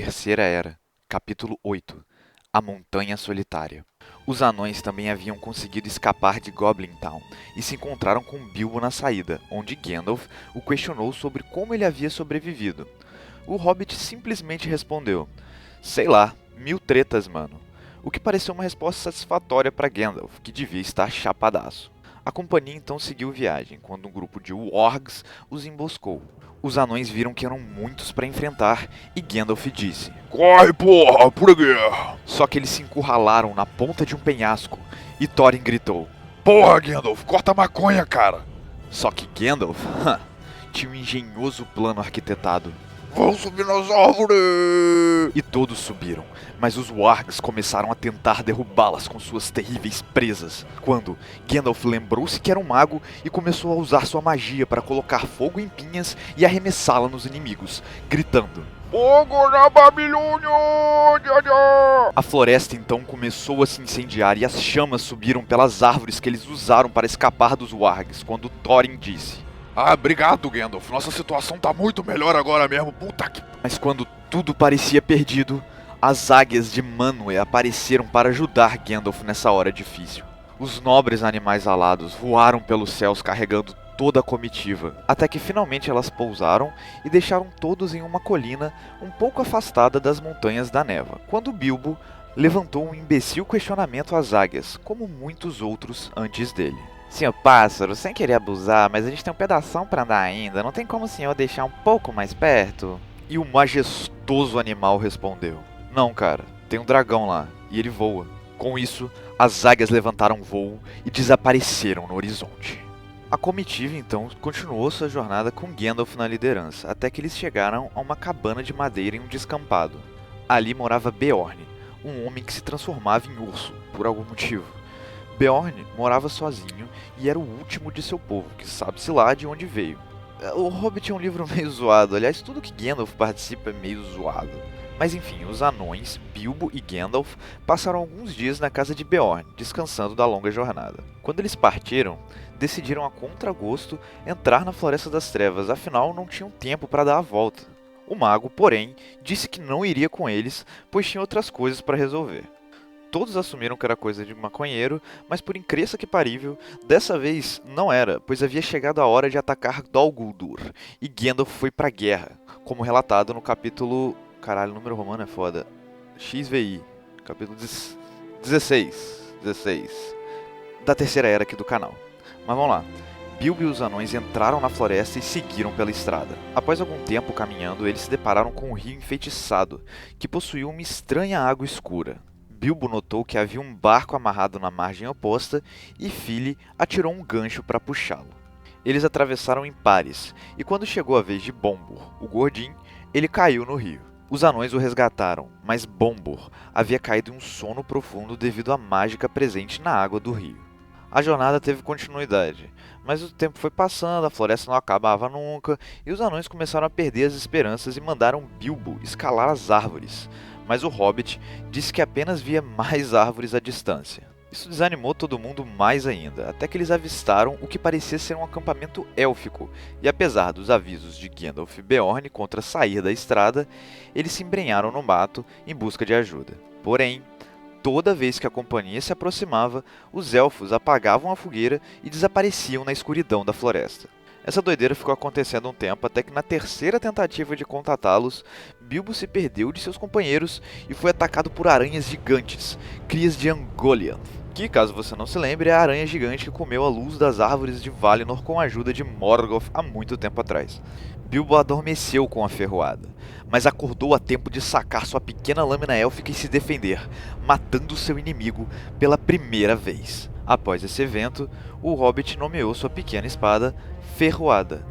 Terceira Era, capítulo 8. A Montanha Solitária. Os anões também haviam conseguido escapar de Goblin Town e se encontraram com Bilbo na saída, onde Gandalf o questionou sobre como ele havia sobrevivido. O Hobbit simplesmente respondeu: "Sei lá, 1000 tretas, mano." O que pareceu uma resposta satisfatória para Gandalf, que devia estar chapadaço. A companhia então seguiu viagem, quando um grupo de wargs os emboscou. Os anões viram que eram muitos para enfrentar e Gandalf disse: "Corre, porra, por aqui!" Só que eles se encurralaram na ponta de um penhasco e Thorin gritou: "Porra, Gandalf, corta a maconha, cara!" Só que Gandalf tinha um engenhoso plano arquitetado. "Vamos subir nas árvores!" E todos subiram, mas os wargs começaram a tentar derrubá-las com suas terríveis presas, quando Gandalf lembrou-se que era um mago e começou a usar sua magia para colocar fogo em pinhas e arremessá-la nos inimigos, gritando: "Fogo na Babilônia! A floresta então começou a se incendiar e as chamas subiram pelas árvores que eles usaram para escapar dos wargs, quando Thorin disse: "Ah, obrigado, Gandalf. Nossa situação tá muito melhor agora mesmo. Puta que..." Mas quando tudo parecia perdido, as águias de Manwë apareceram para ajudar Gandalf nessa hora difícil. Os nobres animais alados voaram pelos céus carregando toda a comitiva, até que finalmente elas pousaram e deixaram todos em uma colina um pouco afastada das montanhas da névoa, quando Bilbo levantou um imbecil questionamento às águias, como muitos outros antes dele. "Senhor pássaro, sem querer abusar, mas a gente tem um pedação para andar ainda, não tem como o senhor deixar um pouco mais perto?" E o majestoso animal respondeu: "Não, cara, tem um dragão lá, e ele voa." Com isso, as águias levantaram voo e desapareceram no horizonte. A comitiva então continuou sua jornada com Gandalf na liderança, até que eles chegaram a uma cabana de madeira em um descampado. Ali morava Beorn, um homem que se transformava em urso, por algum motivo. Beorn morava sozinho e era o último de seu povo, que sabe-se lá de onde veio. O Hobbit é um livro meio zoado, aliás, tudo que Gandalf participa é meio zoado. Mas enfim, os anões, Bilbo e Gandalf, passaram alguns dias na casa de Beorn, descansando da longa jornada. Quando eles partiram, decidiram a contragosto entrar na Floresta das Trevas, afinal não tinham tempo para dar a volta. O mago, porém, disse que não iria com eles, pois tinha outras coisas para resolver. Todos assumiram que era coisa de maconheiro, mas por incrível que parível, dessa vez não era, pois havia chegado a hora de atacar Dol Guldur, e Gandalf foi pra guerra, como relatado no capítulo... Caralho, o número romano é foda. XVI, capítulo 16 da Terceira Era aqui do canal. Mas vamos lá. Bilbo e os anões entraram na floresta e seguiram pela estrada. Após algum tempo caminhando, eles se depararam com um rio enfeitiçado, que possuía uma estranha água escura. Bilbo notou que havia um barco amarrado na margem oposta e Fili atirou um gancho para puxá-lo. Eles atravessaram em pares, e quando chegou a vez de Bombur, o gordinho, ele caiu no rio. Os anões o resgataram, mas Bombur havia caído em um sono profundo devido à mágica presente na água do rio. A jornada teve continuidade, mas o tempo foi passando, a floresta não acabava nunca, e os anões começaram a perder as esperanças e mandaram Bilbo escalar as árvores. Mas o Hobbit disse que apenas via mais árvores à distância. Isso desanimou todo mundo mais ainda, até que eles avistaram o que parecia ser um acampamento élfico, e apesar dos avisos de Gandalf e Beorn contra sair da estrada, eles se embrenharam no mato em busca de ajuda. Porém, toda vez que a companhia se aproximava, os elfos apagavam a fogueira e desapareciam na escuridão da floresta. Essa doideira ficou acontecendo um tempo, até que na terceira tentativa de contatá-los, Bilbo se perdeu de seus companheiros e foi atacado por aranhas gigantes, crias de Ungoliant, que, caso você não se lembre, é a aranha gigante que comeu a luz das árvores de Valinor com a ajuda de Morgoth há muito tempo atrás. Bilbo adormeceu com a ferroada, mas acordou a tempo de sacar sua pequena lâmina élfica e se defender, matando seu inimigo pela primeira vez. Após esse evento, o Hobbit nomeou sua pequena espada Ferroada.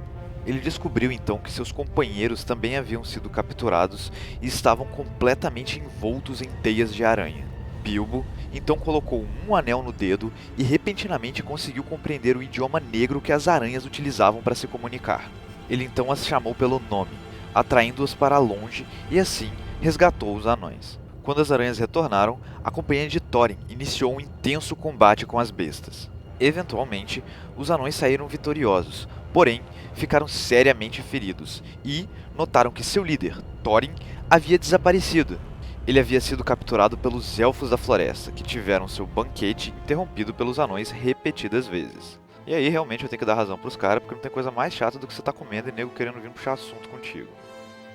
Ele descobriu então que seus companheiros também haviam sido capturados e estavam completamente envoltos em teias de aranha. Bilbo então colocou um anel no dedo e repentinamente conseguiu compreender o idioma negro que as aranhas utilizavam para se comunicar. Ele então as chamou pelo nome, atraindo-as para longe e assim resgatou os anões. Quando as aranhas retornaram, a companhia de Thorin iniciou um intenso combate com as bestas. Eventualmente, os anões saíram vitoriosos, porém, ficaram seriamente feridos e notaram que seu líder, Thorin, havia desaparecido. Ele havia sido capturado pelos Elfos da Floresta, que tiveram seu banquete interrompido pelos anões repetidas vezes. E aí, realmente, eu tenho que dar razão pros caras, porque não tem coisa mais chata do que você tá comendo e nego querendo vir puxar assunto contigo.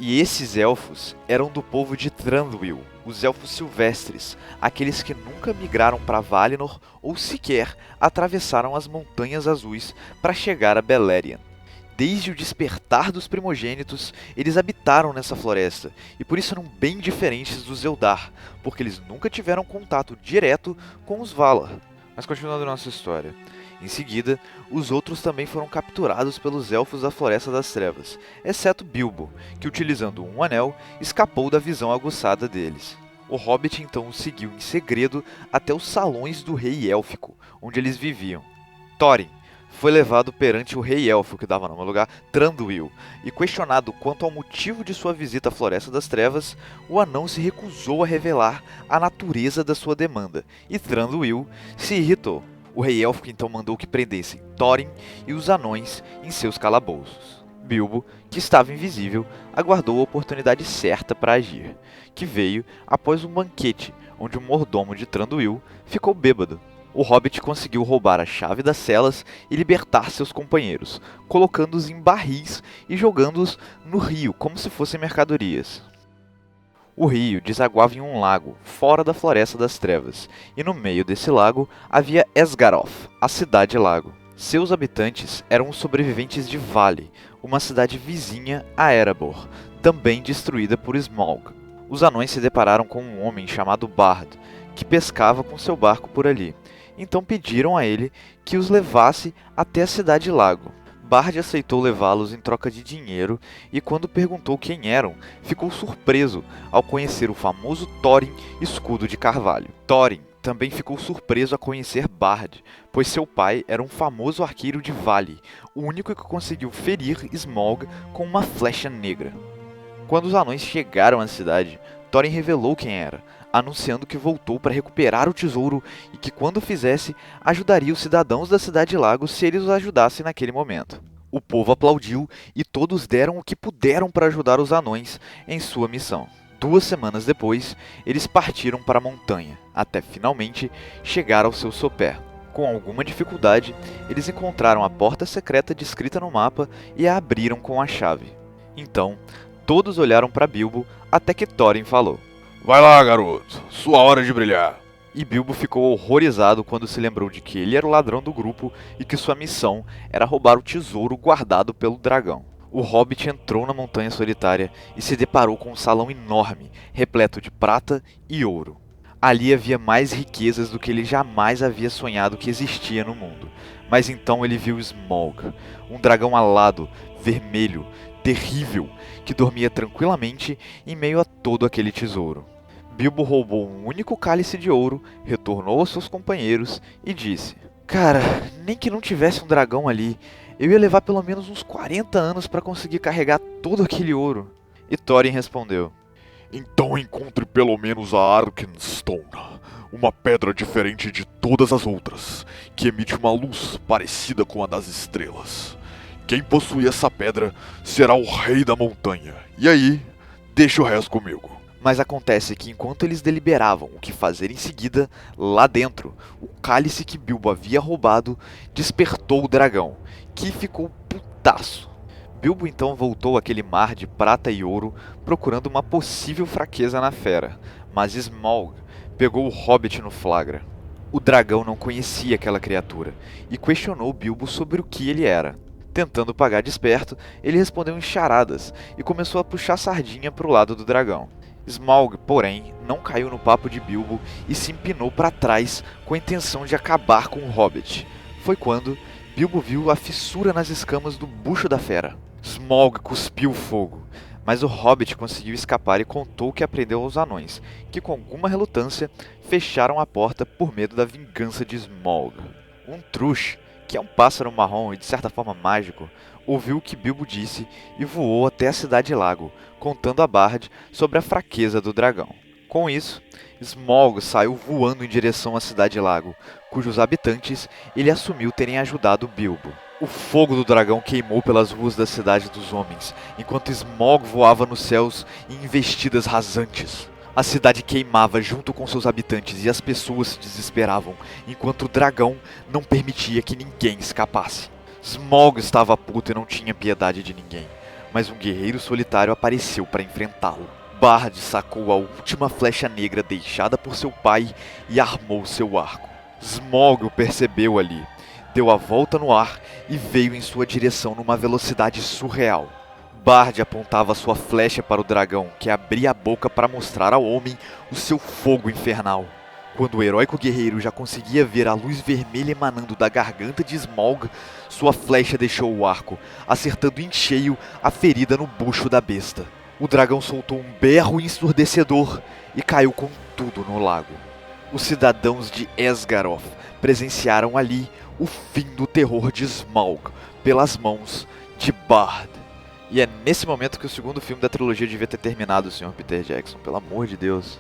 E esses elfos eram do povo de Thranduil, os elfos silvestres, aqueles que nunca migraram para Valinor ou sequer atravessaram as Montanhas Azuis para chegar a Beleriand. Desde o despertar dos primogênitos, eles habitaram nessa floresta, e por isso eram bem diferentes dos Eldar, porque eles nunca tiveram contato direto com os Valar. Mas continuando nossa história. Em seguida, os outros também foram capturados pelos Elfos da Floresta das Trevas, exceto Bilbo, que utilizando um anel, escapou da visão aguçada deles. O Hobbit então os seguiu em segredo até os salões do Rei Élfico, onde eles viviam. Thorin foi levado perante o Rei Elfo, que dava nome ao lugar, Thranduil, e questionado quanto ao motivo de sua visita à Floresta das Trevas, o anão se recusou a revelar a natureza da sua demanda, e Thranduil se irritou. O Rei Élfico então mandou que prendessem Thorin e os anões em seus calabouços. Bilbo, que estava invisível, aguardou a oportunidade certa para agir, que veio após um banquete, onde o mordomo de Thranduil ficou bêbado. O Hobbit conseguiu roubar a chave das celas e libertar seus companheiros, colocando-os em barris e jogando-os no rio como se fossem mercadorias. O rio desaguava em um lago, fora da Floresta das Trevas, e no meio desse lago havia Esgaroth, a Cidade-Lago. Seus habitantes eram os sobreviventes de Vale, uma cidade vizinha a Erebor, também destruída por Smaug. Os anões se depararam com um homem chamado Bard, que pescava com seu barco por ali. Então pediram a ele que os levasse até a Cidade-Lago. Bard aceitou levá-los em troca de dinheiro e, quando perguntou quem eram, ficou surpreso ao conhecer o famoso Thorin Escudo de Carvalho. Thorin também ficou surpreso a conhecer Bard, pois seu pai era um famoso arqueiro de Vale, o único que conseguiu ferir Smaug com uma flecha negra. Quando os anões chegaram à cidade, Thorin revelou quem era, anunciando que voltou para recuperar o tesouro e que, quando fizesse, ajudaria os cidadãos da Cidade-Lago se eles os ajudassem naquele momento. O povo aplaudiu e todos deram o que puderam para ajudar os anões em sua missão. 2 semanas depois, eles partiram para a montanha, até finalmente chegar ao seu sopé. Com alguma dificuldade, eles encontraram a porta secreta descrita no mapa e a abriram com a chave. Então, todos olharam para Bilbo até que Thorin falou: Vai lá, garoto. Sua hora de brilhar. E Bilbo ficou horrorizado quando se lembrou de que ele era o ladrão do grupo e que sua missão era roubar o tesouro guardado pelo dragão. O Hobbit entrou na Montanha Solitária e se deparou com um salão enorme, repleto de prata e ouro. Ali havia mais riquezas do que ele jamais havia sonhado que existia no mundo. Mas então ele viu Smaug, um dragão alado, vermelho, terrível, que dormia tranquilamente em meio a todo aquele tesouro. Bilbo roubou um único cálice de ouro, retornou aos seus companheiros e disse: Cara, nem que não tivesse um dragão ali, eu ia levar pelo menos uns 40 anos para conseguir carregar todo aquele ouro. E Thorin respondeu: Então encontre pelo menos a Arkenstone, uma pedra diferente de todas as outras, que emite uma luz parecida com a das estrelas. Quem possuir essa pedra será o rei da montanha. E aí, deixa o resto comigo. Mas acontece que enquanto eles deliberavam o que fazer em seguida, lá dentro, o cálice que Bilbo havia roubado despertou o dragão, que ficou putaço. Bilbo então voltou àquele mar de prata e ouro, procurando uma possível fraqueza na fera, mas Smaug pegou o Hobbit no flagra. O dragão não conhecia aquela criatura, e questionou Bilbo sobre o que ele era. Tentando pagar de esperto, ele respondeu em charadas, e começou a puxar sardinha para o lado do dragão. Smaug, porém, não caiu no papo de Bilbo e se empinou para trás com a intenção de acabar com o Hobbit. Foi quando Bilbo viu a fissura nas escamas do bucho da fera. Smaug cuspiu fogo, mas o Hobbit conseguiu escapar e contou o que aprendeu aos anões, que com alguma relutância fecharam a porta por medo da vingança de Smaug. Um Trush, que é um pássaro marrom e de certa forma mágico, ouviu o que Bilbo disse e voou até a Cidade-Lago, contando a Bard sobre a fraqueza do dragão. Com isso, Smaug saiu voando em direção à Cidade Lago, cujos habitantes ele assumiu terem ajudado Bilbo. O fogo do dragão queimou pelas ruas da Cidade dos Homens, enquanto Smaug voava nos céus em investidas rasantes. A cidade queimava junto com seus habitantes e as pessoas se desesperavam, enquanto o dragão não permitia que ninguém escapasse. Smaug estava puto e não tinha piedade de ninguém, mas um guerreiro solitário apareceu para enfrentá-lo. Bard sacou a última flecha negra deixada por seu pai e armou seu arco. Smaug o percebeu ali, deu a volta no ar e veio em sua direção numa velocidade surreal. Bard apontava sua flecha para o dragão, que abria a boca para mostrar ao homem o seu fogo infernal. Quando o heróico guerreiro já conseguia ver a luz vermelha emanando da garganta de Smaug, sua flecha deixou o arco, acertando em cheio a ferida no bucho da besta. O dragão soltou um berro ensurdecedor e caiu com tudo no lago. Os cidadãos de Esgaroth presenciaram ali o fim do terror de Smaug pelas mãos de Bard. E é nesse momento que o segundo filme da trilogia devia ter terminado, Sr. Peter Jackson, pelo amor de Deus.